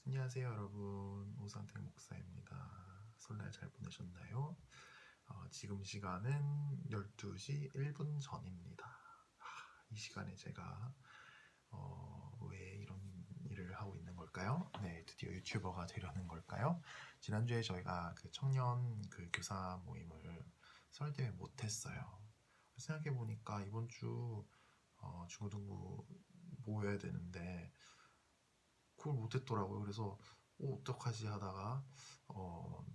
안녕하세요 여러분, 오상택 목사입니다. 설날 잘 보내셨나요? 지금 시간은 12시 1분 전입니다. 이 시간에 제가 왜 이런 일을 하고 있는 걸까요? 네, 드디어 유튜버가 되려는 걸까요? 지난주에 저희가 그 청년 그 교사 모임을 설계를 못했어요. 생각해보니까 이번 주 중고등부 모여야 되는데 그걸 못했더라고요. 그래서 어떡하지 하다가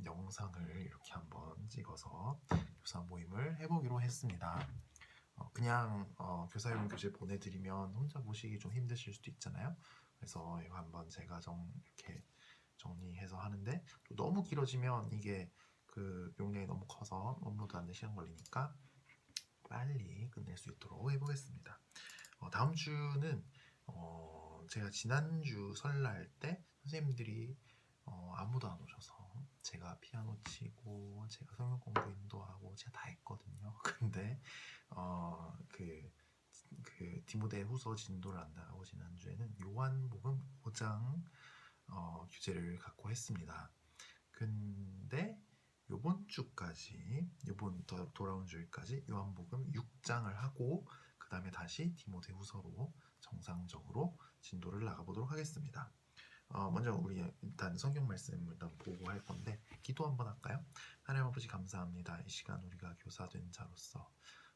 영상을 이렇게 한번 찍어서 교사 모임을 해보기로 했습니다. 그냥 교사용 교재 보내드리면 혼자 보시기 좀 힘드실 수도 있잖아요. 그래서 이거 한번 제가 이렇게 정리해서 하는데, 또 너무 길어지면 이게 그 용량이 너무 커서 업로드하는데 시간 걸리니까 빨리 끝낼 수 있도록 해보겠습니다. 다음 주는 제가 지난주 설날 때 선생님들이 아무도 안 오셔서 제가 피아노 치고 제가 성경 공부 인도하고 제가 다 했거든요. 근데 그 디모데 후서 진도를 한다고 지난주에는 요한복음 5장 교재를 갖고 했습니다. 근데 요번 주까지, 요번 돌아온 주일까지 요한복음 6장을 하고 그 다음에 다시 디모데후서로 정상적으로 진도를 나가보도록 하겠습니다. 먼저 우리 일단 성경 말씀을 일단 보고 할 건데, 기도 한번 할까요? 하나님 아버지 감사합니다. 이 시간 우리가 교사된 자로서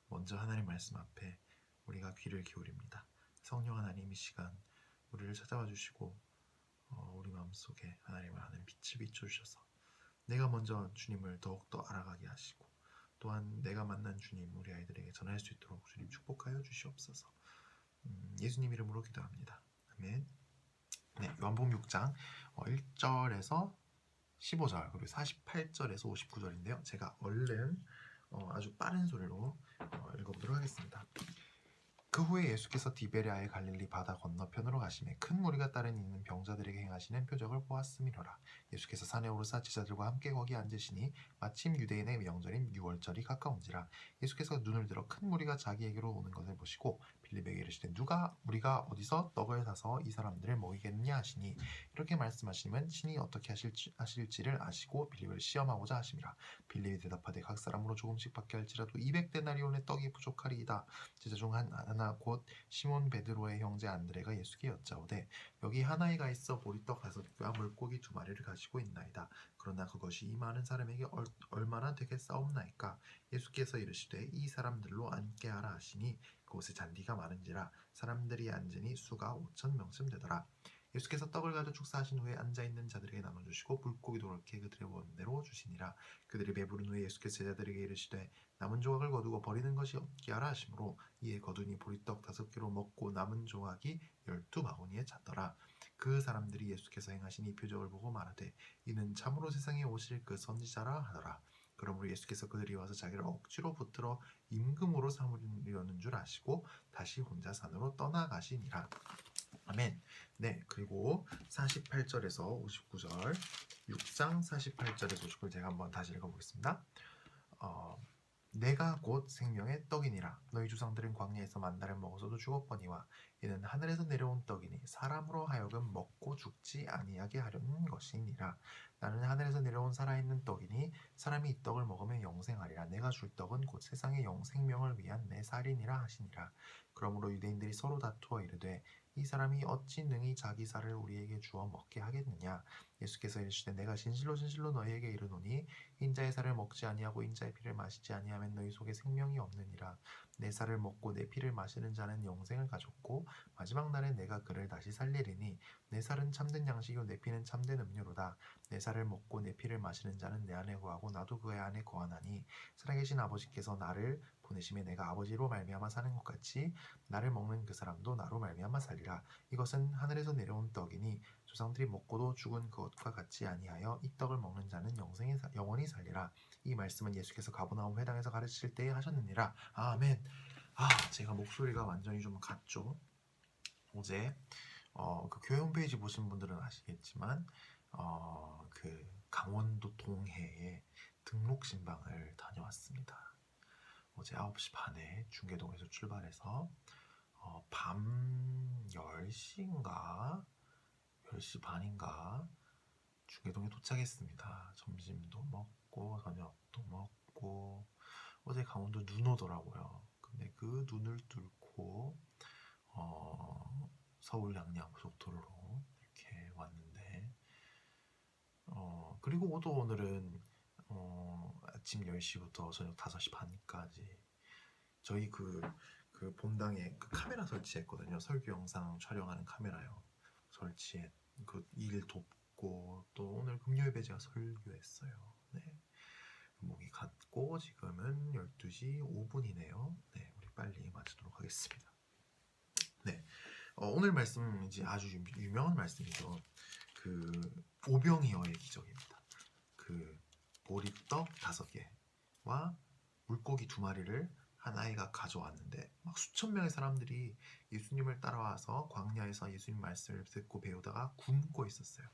먼저 하나님 말씀 앞에 우리가 귀를 기울입니다. 성령 하나님, 이 시간 우리를 찾아와 주시고 우리 마음속에 하나님을 아는 빛을 비춰주셔서 내가 먼저 주님을 더욱더 알아가게 하시고, 또한 내가 만난 주님 우리 아이들에게 전할 수 있도록 주님 축복하여 주시옵소서. 예수님 이름으로 기도합니다. 아멘. 네, 요한복음 6장 1절에서 15절 그리고 48절에서 59절인데요. 제가 얼른 아주 빠른 소리로 읽어보도록 하겠습니다. 그 후에 예수께서 디베랴의 갈릴리 바다 건너편으로 가시매 큰 무리가 따르니 이는 병자들에게 행하시는 표적을 보았음이로라. 예수께서 산에 오르사 제자들과 함께 거기 앉으시니 마침 유대인의 명절인 유월절이 가까운지라. 예수께서 눈을 들어 큰 무리가 자기에게로 오는 것을 보시고 빌립에게 이르시되 누가 우리가 어디서 떡을 사서 이 사람들을 먹이겠느냐 하시니, 이렇게 말씀하시면 친히 어떻게 하실지를 아시고 빌립을 시험하고자 하심이라. 빌립이 대답하되 각 사람으로 조금씩 받게 할지라도 200데나리온의 떡이 부족하리이다. 제자 중 하나 곧 시몬 베드로의 형제 안드레가 예수께 여짜오되 여기 한 아이가 있어 보리떡 5개와 물고기 2마리를 가지고 있나이다. 그러나 그것이 이 많은 사람에게 얼마나 되겠사옵나이까. 예수께서 이르시되 이 사람들로 앉게 하라 하시니 그곳에 잔디가 많은지라 사람들이 앉으니 수가 5,000명쯤 되더라. 예수께서 떡을 가져 축사하신 후에 앉아있는 자들에게 나눠주시고 물고기도 그렇게 그들의 원대로 주시니라. 그들이 배부른 후에 예수께서 제자들에게 이르시되 남은 조각을 거두고 버리는 것이 없게 하라 하시므로 이에 거두니 보리떡 5개로 먹고 남은 조각이 12바구니에 찼더라. 그 사람들이 예수께서 행하신 이 표적을 보고 말하되 이는 참으로 세상에 오실 그 선지자라 하더라. 그러므로 예수께서 그들이 와서 자기를 억지로 붙들어 임금으로 삼으려는 줄 아시고 다시 혼자 산으로 떠나가시니라. 아멘. 네, 그리고 48절에서 59절, 6장 48절에서 59절 제가 한번 다시 읽어보겠습니다. 내가 곧 생명의 떡이니라. 너희 주상들은 광야에서 만나를 먹어서도 죽었거니와 이는 하늘에서 내려온 떡이니 사람으로 하여금 먹고 죽지 아니하게 하려는 것이니라. 나는 하늘에서 내려온 살아있는 떡이니 사람이 이 떡을 먹으면 영생하리라. 내가 줄 떡은 곧 세상의 생명을 위한 내 살이니라 하시니라. 그러므로 유대인들이 서로 다투어 이르되 이 사람이 어찌 능히 자기 살을 우리에게 주어 먹게 하겠느냐. 예수께서 이르시되 내가 진실로 진실로 너희에게 이르노니 인자의 살을 먹지 아니하고 인자의 피를 마시지 아니하면 너희 속에 생명이 없느니라. 내 살을 먹고 내 피를 마시는 자는 영생을 가졌고 마지막 날에 내가 그를 다시 살리리니 내 살은 참된 양식이요 내 피는 참된 음료로다. 내 살을 먹고 내 피를 마시는 자는 내 안에 거하고 나도 그의 안에 거하나니 살아계신 아버지께서 나를 보내심에 내가 아버지로 말미암아 사는 것 같이 나를 먹는 그 사람도 나로 말미암아 살리라. 이것은 하늘에서 내려온 떡이니 조상들이 먹고도 죽은 그것과 같지 아니하여 이 떡을 먹는 자는 영원히 살리라. 이 말씀은 예수께서 가버나움 회당에서 가르치실 때에 하셨느니라. 아멘. 제가 목소리가 완전히 좀 갔죠. 어제 그 교회 홈페이지 보신 분들은 아시겠지만 그 강원도 동해에 등록 신방을 다녀왔습니다. 어제 9시 반에 중계동에서 출발해서 밤 10시인가 10시 반인가 중계동에 도착했습니다. 점심도 먹고 저녁도 먹고 어제 강원도 눈 오더라고요. 근데 그 눈을 뚫고 서울 양양 고속도로로 이렇게 왔는데 그리고 또 오늘은 아침 10시부터 저녁 5시 반까지 저희 그 본당에 그 카메라 설치했거든요. 설교 영상 촬영하는 카메라요. 설치해 그 일 돕고 또 오늘 금요 예배제가 설교했어요. 네. 목이 갔고 지금은 12시 5분이네요. 네, 우리 빨리 마치도록 하겠습니다. 네. 오늘 말씀 이제 아주 유명한 말씀이죠. 그 오병이어의 기적입니다. 그 보리떡 5개와 물고기 2마리를 한 아이가 가져왔는데 막 수천 명의 사람들이 예수님을 따라와서 광야에서 예수님 말씀을 듣고 배우다가 굶고 있었어요.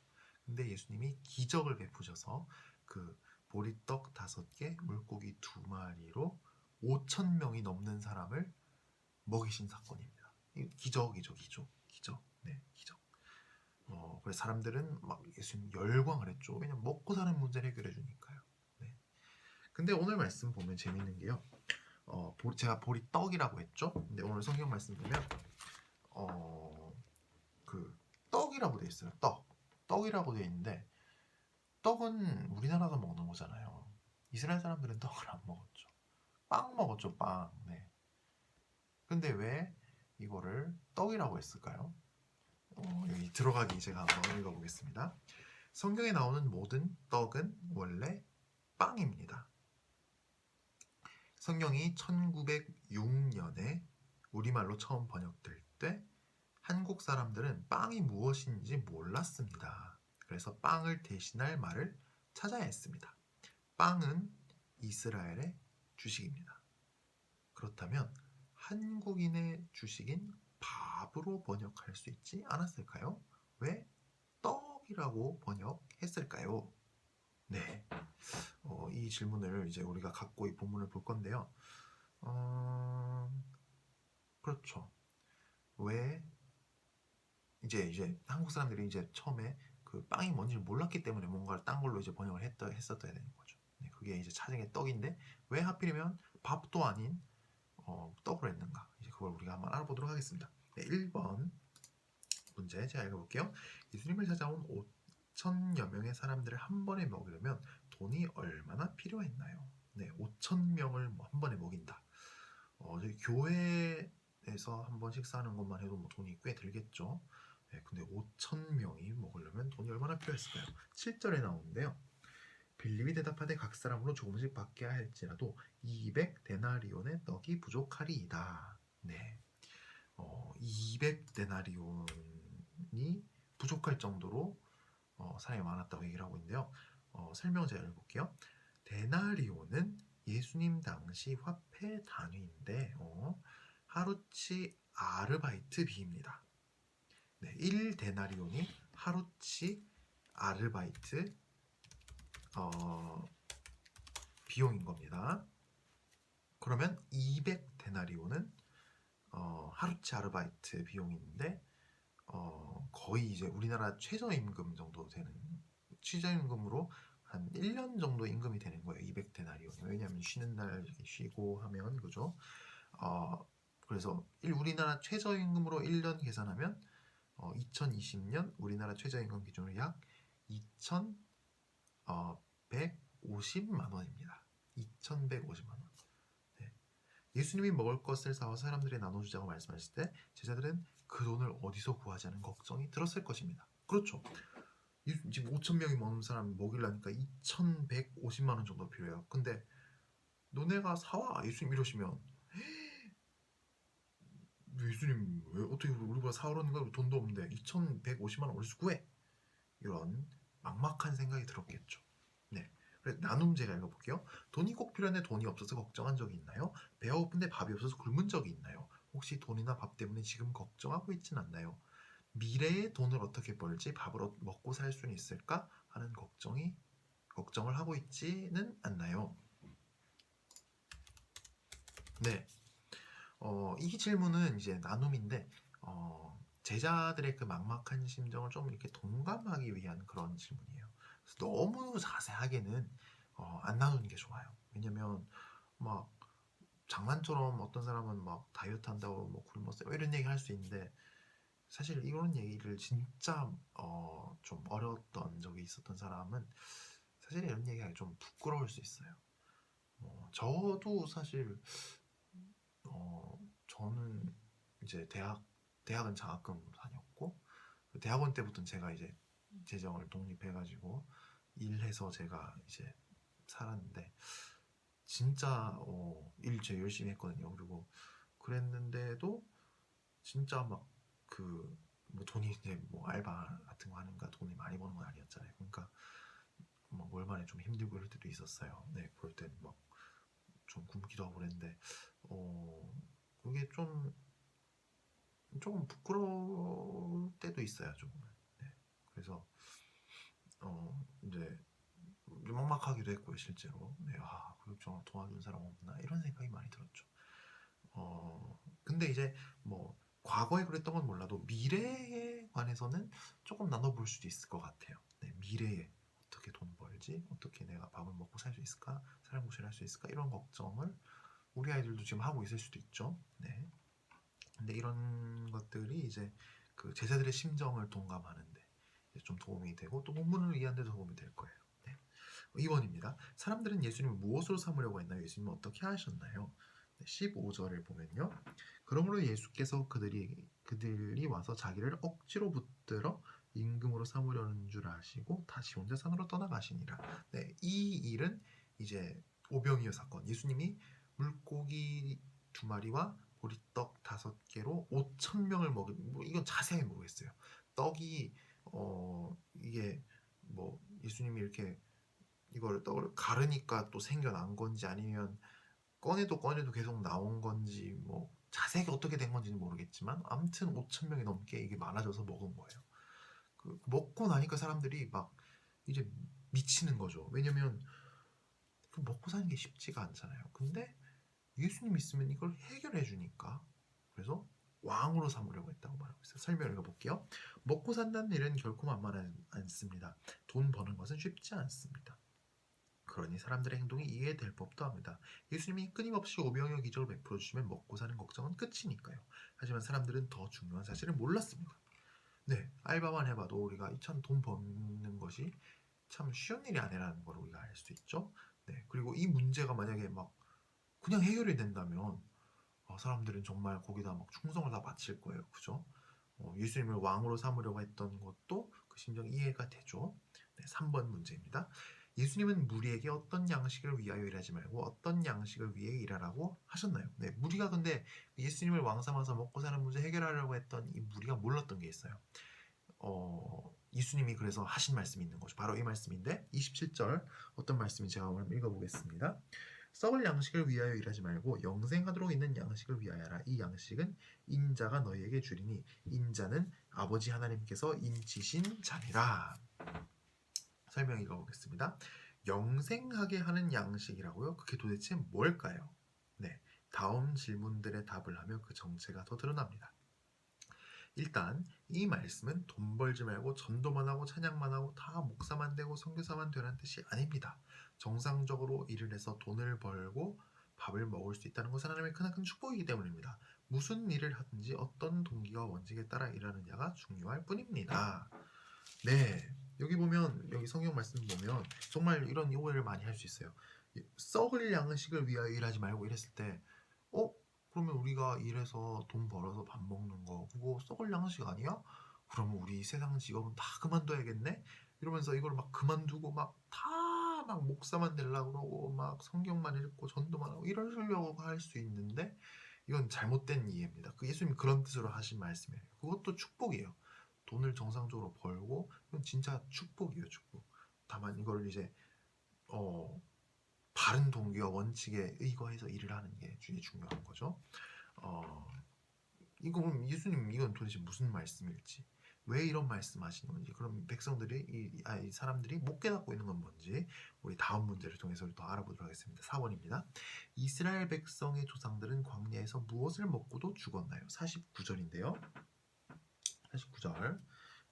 근데 예수님이 기적을 베푸셔서 그 보리떡 5개, 물고기 2마리로 5천 명이 넘는 사람을 먹이신 사건입니다. 기적이죠, 기적. 네, 기적. 그래서 사람들은 막 예수님 열광을 했죠. 왜냐면 먹고 사는 문제를 해결해 주니까요. 네. 근데 오늘 말씀 보면 재밌는 게요. 제가 보리떡이라고 했죠. 근데 오늘 성경 말씀 보면 그 떡이라고 돼 있어요. 떡이라고 돼 있는데 떡은 우리나라가 먹는 거잖아요. 이스라엘 사람들은 떡을 안 먹었죠. 빵 먹었죠, 빵. 네. 근데 왜 이거를 떡이라고 했을까요? 여기 들어가기 제가 한번 읽어보겠습니다. 성경에 나오는 모든 떡은 원래 빵입니다. 성경이 1906년에 우리말로 처음 번역될 때 한국 사람들은 빵이 무엇인지 몰랐습니다. 그래서 빵을 대신할 말을 찾아야 했습니다. 빵은 이스라엘의 주식입니다. 그렇다면 한국인의 주식인 밥으로 번역할 수 있지 않았을까요? 왜 떡이라고 번역했을까요? 네, 이 질문을 이제 우리가 갖고 이 본문을 볼 건데요. 그렇죠. 왜 이제 한국 사람들이 이제 처음에 그 빵이 뭔지를 몰랐기 때문에 뭔가를 딴 걸로 이제 번역을 했었어야 되는 거죠. 네, 그게 이제 차징의 떡인데 왜 하필이면 밥도 아닌 떡으로 했는가? 이제 그걸 우리가 한번 알아보도록 하겠습니다. 네, 1번 문제 제가 읽어볼게요. 예수님을 찾아온 5천여 명의 사람들을 한 번에 먹이려면 돈이 얼마나 필요했나요? 네, 5천 명을 한 번에 먹인다. 저희 교회에서 한 번 식사하는 것만 해도 뭐 돈이 꽤 들겠죠. 네, 근데 5천 명이 먹으려면 돈이 얼마나 필요했을까요? 7절에 나오는데요. 빌립이 대답하되 각 사람으로 조금씩 받게 할지라도 200데나리온의 떡이 부족하리이다. 네, 200데나리온이 부족할 정도로 사람이 많았다고 얘기를 하고 있는데요. 설명 제가 읽어볼게요. 데나리온은 예수님 당시 화폐 단위인데 하루치 아르바이트 비입니다. 네, 1데나리온이 하루치 아르바이트 비용인 겁니다. 그러면 200데나리온은 하루치 아르바이트 비용인데 거의 이제 우리나라 최저임금 정도 되는 최저임금으로 한 1년 정도 임금이 되는 거예요. 200데나리온이. 왜냐하면 쉬는 날 쉬고 하면 그죠? 그래서 우리나라 최저임금으로 1년 계산하면 2020년 우리나라 최저임금 기준으로 약 2,150만 원입니다. 2,150만 원. 네. 예수님이 먹을 것을 사와 사람들에 나눠주자고 말씀하실 때 제자들은 그 돈을 어디서 구하지 않은 걱정이 들었을 것입니다. 그렇죠. 지금 5천 명이 먹는 사람 먹이려니까 2,150만 원 정도 필요해요. 근데 너네가 사와 예수님 이러시면 예수님 왜 어떻게 우리가 사오라는 거야? 돈도 없는데 2,150만 원 어디서 구해? 이런 막막한 생각이 들었겠죠. 네. 그래서 나눔 제가 읽어볼게요. 돈이 꼭 필요한데 돈이 없어서 걱정한 적이 있나요? 배가 고픈데 밥이 없어서 굶은 적이 있나요? 혹시 돈이나 밥 때문에 지금 걱정하고 있진 않나요? 미래에 돈을 어떻게 벌지 밥을 먹고 살 수는 있을까 하는 걱정을 하고 있지는 않나요? 네, 이 질문은 이제 나눔인데 제자들의 그 막막한 심정을 좀 이렇게 동감하기 위한 그런 질문이에요. 그래서 너무 자세하게는 안 나누는 게 좋아요. 왜냐면 막 장난처럼 어떤 사람은 막 다이어트 한다고 뭐 굶었어요 이런 얘기 할 수 있는데, 사실 이런 얘기를 진짜 좀 어려웠던 적이 있었던 사람은 사실 이런 얘기하기 좀 부끄러울 수 있어요. 저도 사실 저는 이제 대학은 장학금 다녔고, 대학원 때부터는 제가 이제 재정을 독립해가지고 일해서 제가 이제 살았는데, 진짜 일 제일 열심히 했거든요. 그리고 그랬는데도 진짜 막 그 뭐 돈이 이제 뭐 알바 같은 거 하는가 돈이 많이 버는 건 아니었잖아요. 그러니까 막 월말에 좀 힘들고 이럴 때도 있었어요. 네, 그럴 땐 막 좀 굶기도 하고 그랬는데 그게 좀 조금 부끄러울 때도 있어요, 조금은. 네, 그래서 이제 막막하기도 했고요, 실제로. 네, 그리고 저 도와준 사람 없나 이런 생각이 많이 들었죠. 근데 이제 뭐 과거에 그랬던 건 몰라도 미래에 관해서는 조금 나눠볼 수도 있을 것 같아요. 네, 미래에 어떻게 돈 벌지, 어떻게 내가 밥을 먹고 살 수 있을까, 사람 구실할 수 있을까, 이런 걱정을 우리 아이들도 지금 하고 있을 수도 있죠. 네. 근데 이런 것들이 이제 그 제자들의 심정을 동감하는데 좀 도움이 되고, 또 본문을 이해하는 데 도움이 될 거예요. 네. 2번입니다. 사람들은 예수님을 무엇으로 삼으려고 했나요? 예수님은 어떻게 하셨나요? 15절을 보면요. 그러므로 예수께서 그들이 와서 자기를 억지로 붙들어 임금으로 삼으려는 줄 아시고 다시 혼자 산으로 떠나가시니라. 네, 이 일은 이제 오병이어 사건. 예수님이 물고기 2마리와 보리떡 5개로 5,000명을 먹인, 뭐 이건 자세히 모르겠어요. 떡이 이게 뭐 예수님이 이렇게 이걸 떡을 가르니까 또 생겨난 건지, 아니면 꺼내도 계속 나온 건지, 뭐 자세히 어떻게 된 건지는 모르겠지만 아무튼 5,000명이 넘게 이게 많아져서 먹은 거예요. 그 먹고 나니까 사람들이 막 이제 미치는 거죠. 왜냐면 그 먹고 사는 게 쉽지가 않잖아요. 근데 예수님 있으면 이걸 해결해 주니까, 그래서 왕으로 삼으려고 했다고 말하고 있어요. 설명을 읽어볼게요. 먹고 산다는 일은 결코 만만하지 않습니다. 돈 버는 것은 쉽지 않습니다. 그러니 사람들의 행동이 이해될 법도 합니다. 예수님이 끊임없이 오병이어 기적을 베풀어 주시면 먹고 사는 걱정은 끝이니까요. 하지만 사람들은 더 중요한 사실을 몰랐습니다. 네, 알바만 해봐도 우리가 참 돈 버는 것이 참 쉬운 일이 아니라는 걸 우리가 알 수 있죠. 네, 그리고 이 문제가 만약에 막 그냥 해결이 된다면 사람들은 정말 거기다 막 충성을 다 바칠 거예요. 그죠? 예수님을 왕으로 삼으려고 했던 것도 그 심정 이해가 되죠. 네, 3번 문제입니다. 예수님은 무리에게 어떤 양식을 위하여 일하지 말고 어떤 양식을 위해 일하라고 하셨나요? 네, 무리가 근데 예수님을 왕 삼아서 먹고 사는 문제 해결하려고 했던 이 무리가 몰랐던 게 있어요. 예수님이 그래서 하신 말씀이 있는 거죠. 바로 이 말씀인데 27절 어떤 말씀인지 제가 한번 읽어보겠습니다. 썩을 양식을 위하여 일하지 말고 영생하도록 있는 양식을 위하여라. 이 양식은 인자가 너희에게 주리니 인자는 아버지 하나님께서 인치신 자니라. 설명 읽어보겠습니다. 영생하게 하는 양식이라고요? 그게 도대체 뭘까요? 네, 다음 질문들의 답을 하며 그 정체가 더 드러납니다. 일단 이 말씀은 돈 벌지 말고 전도만 하고 찬양만 하고 다 목사만 되고 선교사만 되라는 뜻이 아닙니다. 정상적으로 일을 해서 돈을 벌고 밥을 먹을 수 있다는 것은 하나님의 크나큰 축복이기 때문입니다. 무슨 일을 하든지 어떤 동기와 원칙에 따라 일하느냐가 중요할 뿐입니다. 네, 여기 보면, 여기 성경 말씀 보면 정말 이런 오해를 많이 할 수 있어요. 썩을 양식을 위하여 일하지 말고 이랬을 때 그러면 우리가 일해서 돈 벌어서 밥 먹는 거 그거 썩을 양식 아니야? 그러면 우리 세상 직업은 다 그만둬야겠네? 이러면서 이걸 막 그만두고 막 다 막 목사만 되려고 그러고 막 성경만 읽고 전도만 하고 이러려고 할 수 있는데, 이건 잘못된 이해입니다. 그 예수님이 그런 뜻으로 하신 말씀이에요. 그것도 축복이에요. 돈을 정상적으로 벌고 이건 진짜 축복이에요, 축복. 다만 이걸 이제 바른 동기와 원칙에 의거해서 일을 하는 게 중요한 거죠. 이거 그럼 예수님 이건 도대체 무슨 말씀일지, 왜 이런 말씀하시는 건지, 그럼 백성들이 이 사람들이 못 깨닫고 있는 건 뭔지 우리 다음 문제를 통해서 더 알아보도록 하겠습니다. 4번입니다. 이스라엘 백성의 조상들은 광야에서 무엇을 먹고도 죽었나요? 49절인데요. 49절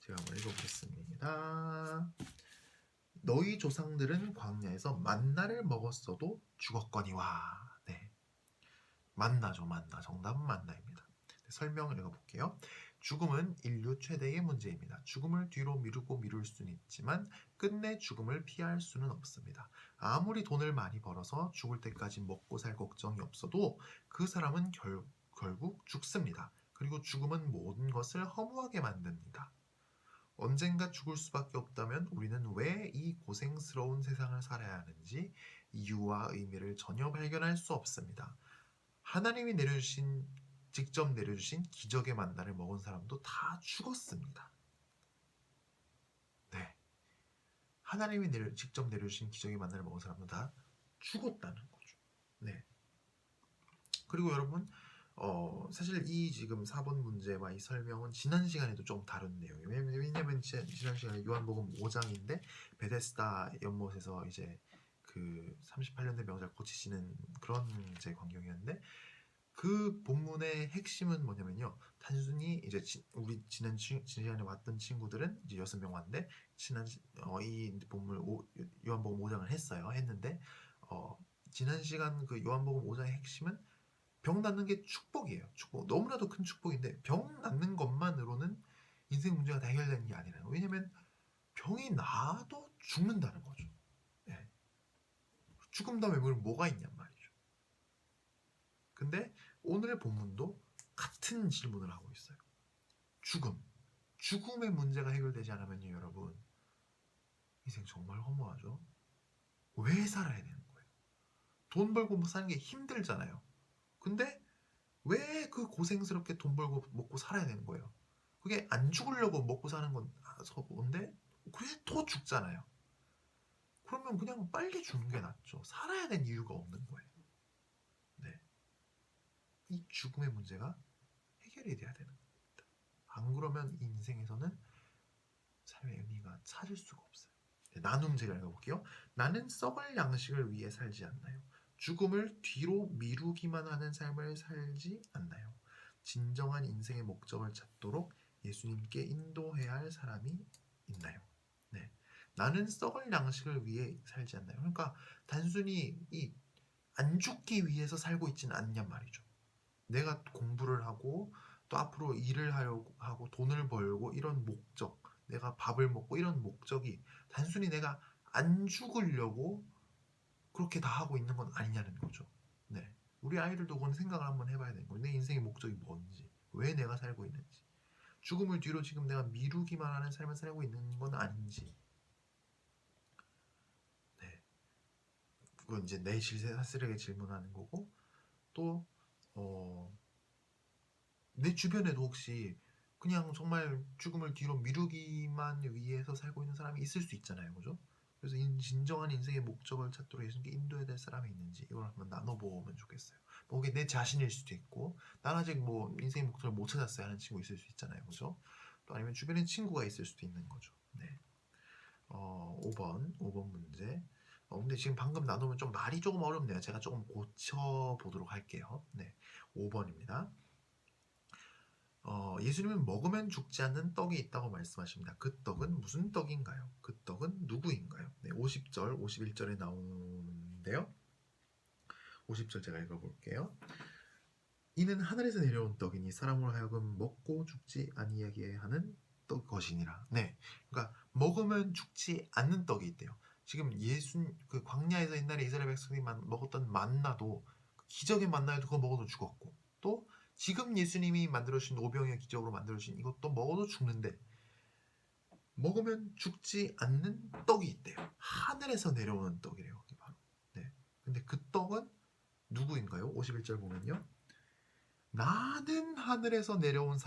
제가 한번 읽어보겠습니다. 너희 조상들은 광야에서 만나를 먹었어도 죽었거니와. 네, 만나죠. 만나. 정답은 만나입니다. 설명을 읽어볼게요. 죽음은 인류 최대의 문제입니다. 죽음을 뒤로 미루고 미룰 수는 있지만 끝내 죽음을 피할 수는 없습니다. 아무리 돈을 많이 벌어서 죽을 때까지 먹고 살 걱정이 없어도 그 사람은 결국 죽습니다. 그리고 죽음은 모든 것을 허무하게 만듭니다. 언젠가 죽을 수밖에 없다면 우리는 왜 이 고생스러운 세상을 살아야 하는지 이유와 의미를 전혀 발견할 수 없습니다. 하나님이 직접 내려주신 기적의 만나를 먹은 사람도 다 죽었습니다. 네, 하나님이 직접 내려주신 기적의 만나를 먹은 사람도 다 죽었다는 거죠. 네. 그리고 여러분, 사실 이 지금 4번 문제와 이 설명은 지난 시간에도 좀 다룬 내용이에요. 왜냐면 지난 시간에 요한복음 5장인데 베데스다 연못에서 이제 그 38년대 명절 고치시는 그런 이제 광경이었는데, 그 본문의 핵심은 뭐냐면요. 단순히 이제 우리 지난 시간에 왔던 친구들은 이제 6명 왔는데 이 본문 요한복음 5장을 했는데 지난 시간 그 요한복음 5장의 핵심은 병 낫는 게 축복이에요. 축복. 너무나도 큰 축복인데 병 낫는 것만으로는 인생 문제가 다 해결되는 게 아니라요. 왜냐면 병이 나도 죽는다는 거죠. 네. 죽음 다음에 뭐가 있냔 말이죠. 근데 오늘의 본문도 같은 질문을 하고 있어요. 죽음의 문제가 해결되지 않으면요, 여러분, 인생 정말 허무하죠. 왜 살아야 되는 거예요? 돈 벌고 사는 게 힘들잖아요. 근데 왜 그 고생스럽게 돈 벌고 먹고 살아야 되는 거예요? 그게 안 죽으려고 먹고 사는 건데 그래 또 죽잖아요. 그러면 그냥 빨리 죽는 게 낫죠. 살아야 되는 이유가 없는 거예요. 네, 이 죽음의 문제가 해결이 돼야 되는 겁니다. 안 그러면 이 인생에서는 삶의 의미가 찾을 수가 없어요. 네, 나눔 제가 읽어볼게요. 나는 썩을 양식을 위해 살지 않나요? 죽음을 뒤로 미루기만 하는 삶을 살지 않나요? 진정한 인생의 목적을 찾도록 예수님께 인도해야 할 사람이 있나요? 네, 나는 썩을 양식을 위해 살지 않나요? 그러니까 단순히 안 죽기 위해서 살고 있지는 않냔 말이죠. 내가 공부를 하고 또 앞으로 일을 하고 돈을 벌고 이런 목적, 내가 밥을 먹고 이런 목적이 단순히 내가 안 죽으려고 그렇게 다 하고 있는 건 아니냐는 거죠. 네, 우리 아이들도 그건 생각을 한번 해봐야 되는 거예요. 내 인생의 목적이 뭔지, 왜 내가 살고 있는지, 죽음을 뒤로 지금 내가 미루기만 하는 삶을 살고 있는 건 아닌지. 네, 그건 이제 내 스스로에게 질문하는 거고, 또 내 주변에도 혹시 그냥 정말 죽음을 뒤로 미루기만 위해서 살고 있는 사람이 있을 수 있잖아요. 그죠? 그래서 진정한 인생의 목적을 찾도록 예수님께 인도해야 될 사람이 있는지 이걸 한번 나눠보면 좋겠어요. 뭐 그게 내 자신일 수도 있고 난 아직 뭐 인생의 목적을 못 찾았어요 하는 친구 있을 수 있잖아요. 그죠? 또 아니면 주변에 친구가 있을 수도 있는 거죠. 네. 5번 문제. 근데 지금 방금 나누면 좀 말이 조금 어렵네요. 제가 조금 고쳐보도록 할게요. 네. 5번입니다. 예수님은 먹으면 죽지 않는 떡이 있다고 말씀하십니다. 그 떡은 무슨 떡인가요? 그 떡은 누구인가요? 네, 50절, 51절에 나오는데요. 50절 제가 읽어볼게요. 이는 하늘에서 내려온 떡이니 사람으로 하여금 먹고 죽지 아니하게 하는 것이니라. 네, 그러니까 먹으면 죽지 않는 떡이 있대요. 지금 그 광야에서 옛날에 이스라엘 백성이 먹었던 만나도 기적의 만나에도 그거 먹어도 죽었고, 또 지금 예수님이 만들어주신 오병이어 기적으로 만들어주신 이것도 먹어도 죽는데 먹으면 죽지 않는 떡이 있대요. 하늘에서 내려오는 떡이래요. 그게 바로. 네. 근데 그 떡은 누구인가요? 51절 보면요. 나는 하늘에서 내려온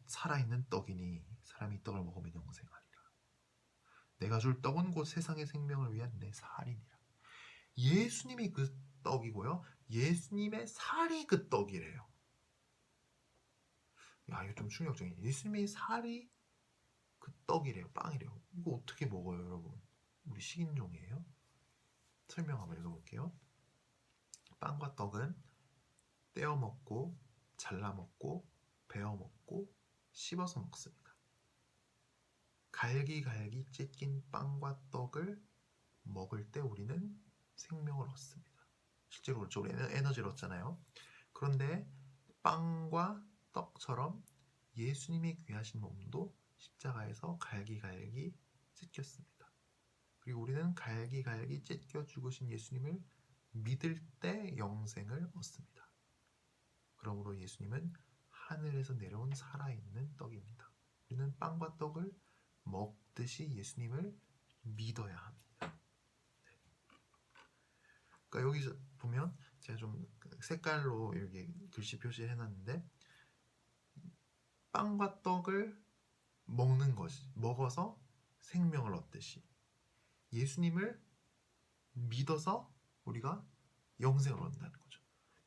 살아있는 떡이니 사람이 이 떡을 먹으면 영생하리라. 내가 줄 떡은 곧 세상의 생명을 위한 내 살이니라. 예수님이 그 떡이고요. 예수님의 살이 그 떡이래요. 야, 이거 좀 충격적이네. 예수님의 살이 그 떡이래요. 빵이래요. 이거 어떻게 먹어요, 여러분? 우리 식인종이에요? 설명 한번 읽어볼게요. 빵과 떡은 떼어 먹고, 잘라 먹고, 베어 먹고, 씹어서 먹습니다. 갈기갈기 찢긴 빵과 떡을 먹을 때 우리는 생명을 얻습니다. 실제로 그렇죠. 우리 에너지를 얻잖아요. 그런데 빵과 떡처럼 예수님이 귀하신 몸도 십자가에서 갈기갈기 찢겼습니다. 그리고 우리는 갈기갈기 찢겨 죽으신 예수님을 믿을 때 영생을 얻습니다. 그러므로 예수님은 하늘에서 내려온 살아있는 떡입니다. 우리는 빵과 떡을 먹듯이 예수님을 믿어야 합니다. 그러니까 여기서 보면 제가 좀 색깔로 이렇게 글씨 표시를 해놨는데 빵과 떡을 먹는 것이 먹어서 생명을 얻듯이 예수님을 믿어서 우리가 영생을 얻는다는 거죠.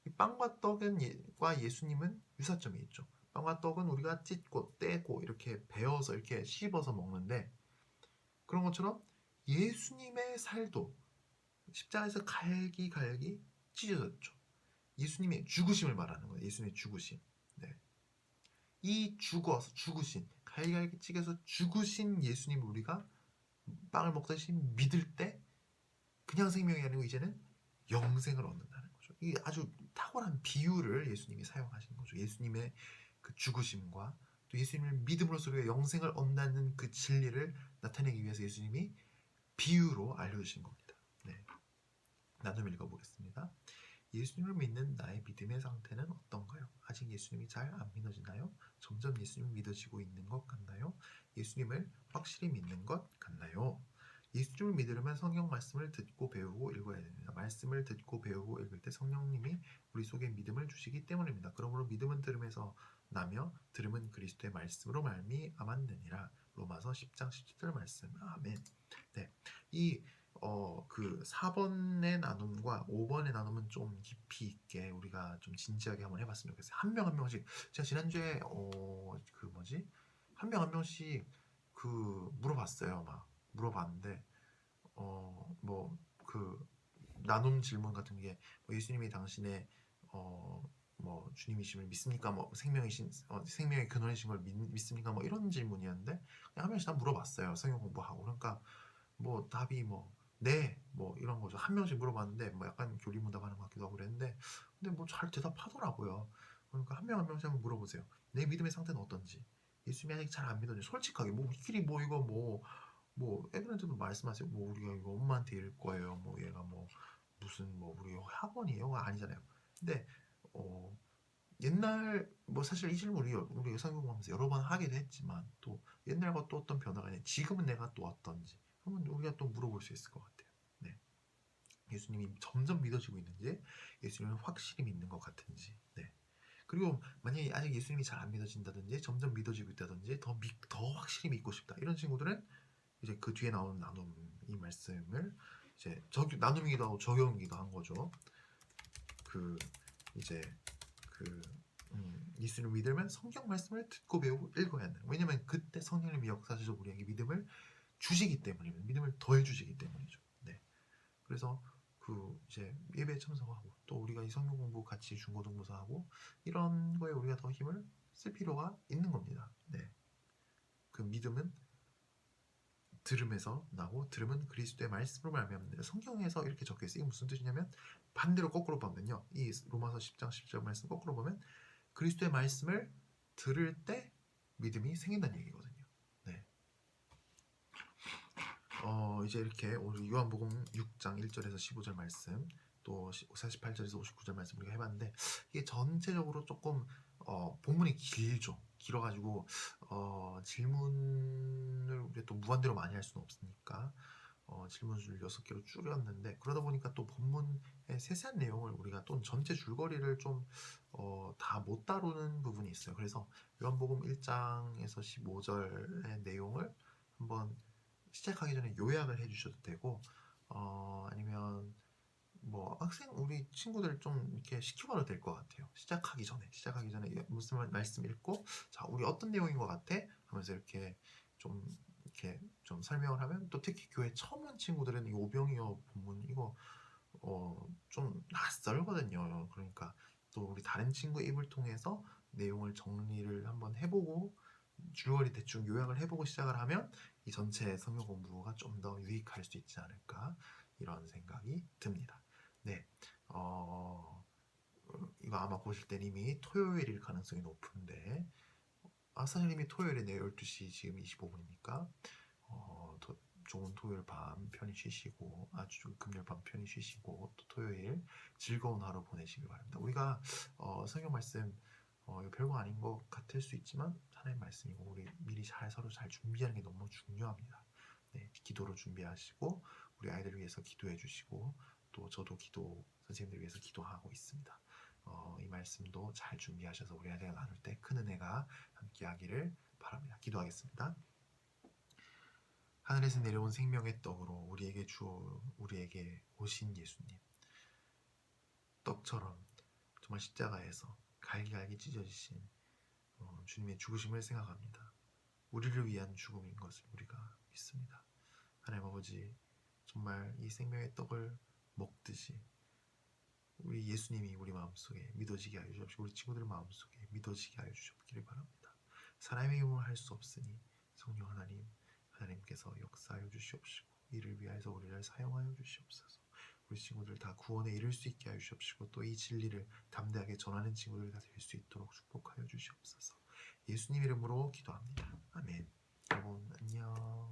이 빵과 떡과 예수님은 유사점이 있죠. 빵과 떡은 우리가 찢고 떼고 이렇게 베어서 이렇게 씹어서 먹는데 그런 것처럼 예수님의 살도 십자가에서 갈기갈기 찢어졌죠. 예수님의 죽으심을 말하는 거예요. 예수님의 죽으심. 네. 이 죽으신 갈기갈기 찢겨서 죽으신 예수님을 우리가 빵을 먹듯이 믿을 때 그냥 생명이 아니고 이제는 영생을 얻는다는 거죠. 이 아주 탁월한 비유를 예수님이 사용하신 거죠. 예수님의 그 죽으심과 또 예수님을 믿음으로써 우리가 영생을 얻는 그 진리를 나타내기 위해서 예수님이 비유로 알려주신 겁니다. 네. 나눔 읽어보겠습니다. 예수님을 믿는 나의 믿음의 상태는 어떤가요? 아직 예수님이 잘 안 믿어지나요? 점점 예수님을 믿어지고 있는 것 같나요? 예수님을 확실히 믿는 것 같나요? 예수님을 믿으려면 성경 말씀을 듣고 배우고 읽어야 됩니다. 말씀을 듣고 배우고 읽을 때 성령님이 우리 속에 믿음을 주시기 때문입니다. 그러므로 믿음은 들음에서 나며 들음은 그리스도의 말씀으로 말미암았느니라. 로마서 10장 17절 말씀. 아멘. 네, 그 4번의 나눔과 5번의 나눔은 좀 깊이 있게 우리가 좀 진지하게 한번 해봤으면 좋겠어요. 한 명 한 명씩 제가 지난주에 한 명 한 명씩 물어봤어요. 막 물어봤는데 그 나눔 질문 같은 게 예수님이 당신의 주님이심을 믿습니까? 생명의 근원이신 걸 믿습니까? 이런 질문이었는데 그냥 한 명씩 다 물어봤어요. 성경 공부하고 그러니까 답이 네, 이런 거죠. 한 명씩 물어봤는데 약간 교리문답하는 것 같기도 하고 그랬는데 근데 잘 대답하더라고요. 그러니까 한 명 한 명씩 한번 물어보세요. 내 믿음의 상태는 어떤지. 예수님이 아직 잘 안 믿었는지 솔직하게 우리끼리 이거 애들한테도 말씀하세요. 우리가 이거 엄마한테 이럴 거예요. 얘가 무슨 우리 학원이에요? 아니잖아요. 근데 옛날 사실 이 질문 우리 성경 공부하면서 여러 번 하기도 했지만 또 옛날과 또 어떤 변화가 있냐 지금은 내가 또 어떤지 한번 우리가 또 물어볼 수 있을 것 같아요. 네. 예수님이 점점 믿어지고 있는지 예수님을 확실히 믿는 것 같은지. 네. 그리고 만약에 아직 예수님이 잘 안 믿어진다든지 점점 믿어지고 있다든지 더 확실히 믿고 싶다 이런 친구들은 이제 그 뒤에 나오는 나눔 이 말씀을 이제 나눔이기도 하고 적용이기도 한 거죠. 예수님을 믿으면 성경 말씀을 듣고 배우고 읽어야 한다. 왜냐면 그때 성령님이 역사하셔서 우리에게 믿음을 주시기 때문입니다. 믿음을 더해 주시기 때문이죠. 네. 그래서 이제 예배에 참석하고 또 우리가 이 성경 공부 같이 중고등부사하고 이런 거에 우리가 더 힘을 쓸 필요가 있는 겁니다. 네. 그 믿음은 들음에서 나고 들음은 그리스도의 말씀으로 말미암는다. 성경에서 이렇게 적혀 있어요. 이게 무슨 뜻이냐면 반대로 거꾸로 보면요. 이 로마서 10장 10절 말씀 거꾸로 보면 그리스도의 말씀을 들을 때 믿음이 생긴다는 얘기거든요. 네. 이제 이렇게 오늘 요한복음 6장 1절에서 15절 말씀 또 48절에서 59절 말씀 우리가 해봤는데 이게 전체적으로 조금 본문이 길어가지고 질문을 우리가 또 무한대로 많이 할 수는 없으니까 질문수를 6개로 줄였는데 그러다 보니까 또 본문의 세세한 내용을 우리가 또 전체 줄거리를 좀 다 못 다루는 부분이 있어요. 그래서 요한복음 1장에서 15절의 내용을 한번 시작하기 전에 요약을 해주셔도 되고 아니면 우리 친구들 좀 이렇게 시켜봐도 될 것 같아요. 시작하기 전에 무슨 말씀 읽고 자 우리 어떤 내용인 것 같아 하면서 이렇게 좀 설명을 하면 또 특히 교회 처음 온 친구들은 이 오병이어 본문 이거 좀 낯설거든요. 그러니까 또 우리 다른 친구 입을 통해서 내용을 정리를 한번 해보고 줄거리 대충 요약을 해보고 시작을 하면 이 전체 성경 공부가 좀 더 유익할 수 있지 않을까 이런 생각이 듭니다. 네, 이거 아마 보실 때 이미 토요일일 가능성이 높은데 선생님이 토요일이네요. 12시 지금 25분이니까 좋은 토요일 밤 편히 쉬시고 아주 좋은 금요일 밤 편히 쉬시고 또 토요일 즐거운 하루 보내시길 바랍니다. 우리가 성경 말씀 이거 별거 아닌 것 같을 수 있지만 하나님 말씀이고 우리 미리 서로 잘 준비하는 게 너무 중요합니다. 네, 기도로 준비하시고 우리 아이들을 위해서 기도해 주시고 또 저도 선생님들 위해서 기도하고 있습니다. 이 말씀도 잘 준비하셔서 우리 아이들과 나눌 때 큰 은혜가 함께하기를 바랍니다. 기도하겠습니다. 하늘에서 내려온 생명의 떡으로 우리에게 오신 예수님, 떡처럼 정말 십자가에서 갈기갈기 찢어지신 주님의 죽으심을 생각합니다. 우리를 위한 죽음인 것을 우리가 믿습니다. 하나님 아버지, 정말 이 생명의 떡을 먹듯이 우리 예수님이 우리 마음속에 믿어지게 하여 주옵시고 우리 친구들 마음속에 믿어지게 하여 주옵기를 바랍니다. 사람의 힘으로 할 수 없으니 성령 하나님께서 역사하여 주시옵시고 이를 위하여서 우리를 사용하여 주시옵소서. 우리 친구들 다 구원에 이를 수 있게 하여 주시옵시고 또 이 진리를 담대하게 전하는 친구들 다 될 수 있도록 축복하여 주시옵소서. 예수님 이름으로 기도합니다. 아멘. 여러분 안녕.